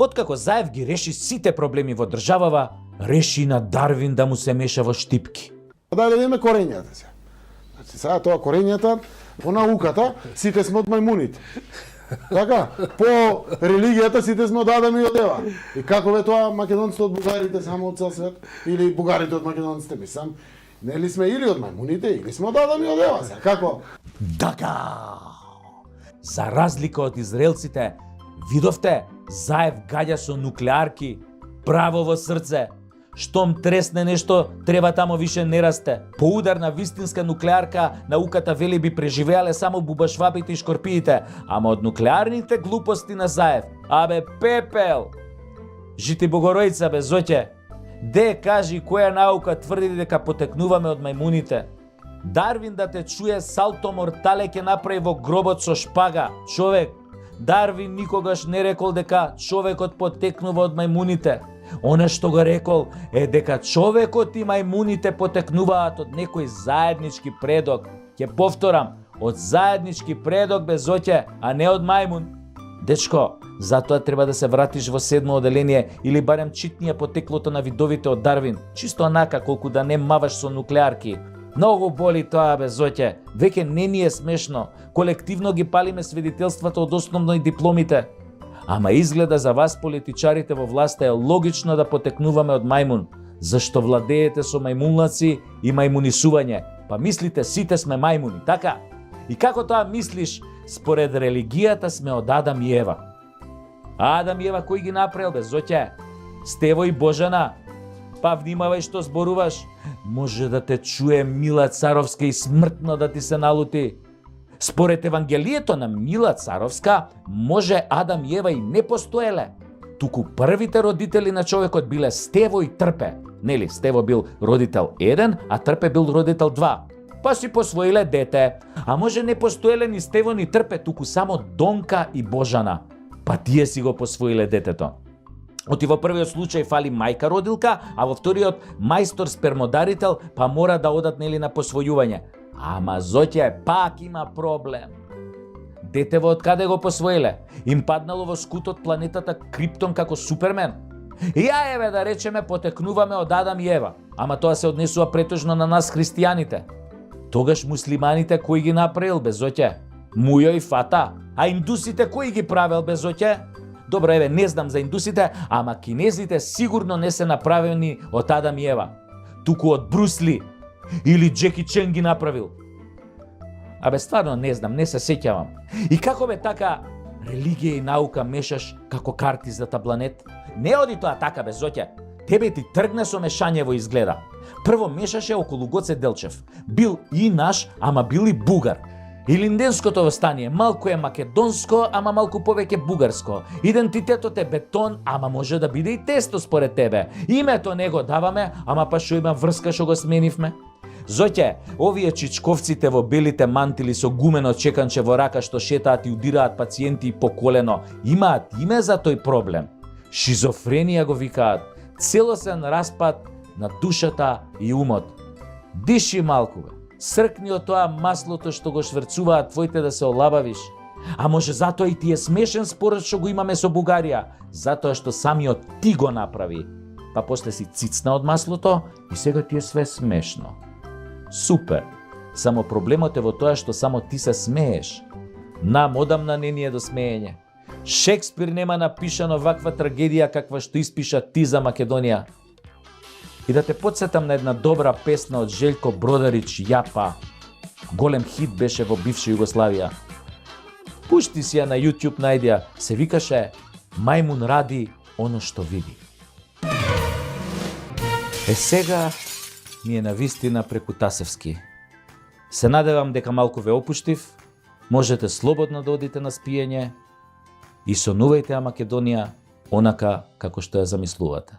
Откако Заев ги реши сите проблеми во државава, реши на Дарвин да му се меша во штипки. Да видиме корењата се. Значи сега тоа корењата по науката сите сме од мајмуните. Така, по религијата сите сме од Адам и од Ева. И како бе тоа македонците од бугарите само од цел свет или бугарите од македонците, мислам, нели сме или од мајмуните или сме од Адам и од Ева се. Како? Така. За разлика од израелците, видовте, Заев гаѓа со нуклеарки право во срце. Штом тресне нешто, треба тамо више не расте. По удар на вистинска нуклеарка, науката вели би преживеале само бубашвапите и шкорпиите, ама од нуклеарните глупости на Заев, абе пепел! Жити Богоројца, бе, зоќе! Де кажи која наука тврди дека потекнуваме од мајмуните? Дарвин да те чуе салто мортале ќе направи во гробот со шпага, човек. Дарвин никогаш не рекол дека човекот потекнува од мајмуните. Оно што го рекол е дека човекот и мајмуните потекнуваат од некој заеднички предок. Ќе повторам, од заеднички предок, бе, зоќе, а не од мајмун. Дечко, затоа треба да се вратиш во 7 оделение или барем читнија потеклото на видовите од Дарвин. Чисто онака колку да не маваш со нуклеарки. Многу боли тоа, бе, зоќе. Веќе не ни е смешно. Колективно ги палиме свидетелствата од основно и дипломите. Ама изгледа за вас политичарите во власта е логично да потекнуваме од мајмун, зашто владеете со мајмунлаци и мајмунисување. Па мислите сите сме мајмуни, така? И како тоа мислиш? Според религијата сме од Адам и Ева. Адам и Ева кој ги направил, бе, зоќе? Стево и Божана. Па внимавај што зборуваш. Може да те чуе Мила Царовска и смртно да ти се налути. Според Евангелието на Мила Царовска, може Адам и Ева и не постоеле. Туку првите родители на човекот биле Стево и Трпе. Нели, Стево бил родител 1, а Трпе бил родител 2. Па си посвоиле дете. А може не постоеле ни Стево ни Трпе, туку само Донка и Божана. Па тие си го посвоиле детето. Оти во првиот случај фали мајка родилка, а во вториот мајстор спермодарител, па мора да одат нели на посвојување. Ама зоќе пак има проблем. Детево од каде го посвоиле? Им паднало во скутот планетата Криптон како Супермен? Ја еве да речеме потекнуваме од Адам и Ева, ама тоа се однесува претежно на нас христијаните. Тогаш муслиманите кој ги направил, бе, зоќе? Мујо и Фата. А индусите кој ги правил, бе, зоќе? Добро, еве, не знам за индусите, ама кинезите сигурно не се направени од Адам и Ева, туку од Брусли или Джеки Чен ги направил. Абе, стварно не знам, не се сеќавам. И како бе така религија и наука мешаш како карти за табланет? Не оди тоа така, бе, зоќе. Тебе ти тргна со мешањево изгледа. Прво мешаше околу Гоце Делчев. Бил и наш, ама бил и бугар. Илинденското востание малку е македонско, ама малку повеќе бугарско. Идентитетот е бетон, ама може да биде и тесто според тебе. Името не го даваме, ама па шо има врска што го сменивме? Зоќе, овие чичковците во белите мантили со гумено чеканче во рака што шетаат и удираат пациенти по колено, имаат име за тој проблем. Шизофренија го викаат, целосен распад на душата и умот. Диши малку, бе. Сркни од тоа маслото што го шврцуваат твоите да се олабавиш. А може затоа и ти е смешен според што го имаме со Бугарија, затоа што самиот ти го направи. Па после си цицна од маслото и сега ти е све смешно. Супер. Само проблемот е во тоа што само ти се смееш. Нам одамна не ни е до смеење. Шекспир нема напишано ваква трагедија каква што испиша ти за Македонија. И да те подсетам на една добра песна од Желјко Бродарич, Јапа. Голем хит беше во бивша Југославија. Пушти си ја на YouTube, најди ја, се викаше Мајмун ради оно што види. Е сега ми е навистина преку Тасевски. Се надевам дека малку ве опуштив, можете слободно да одите на спиење и сонувајте ја Македонија онака како што ја замислувате.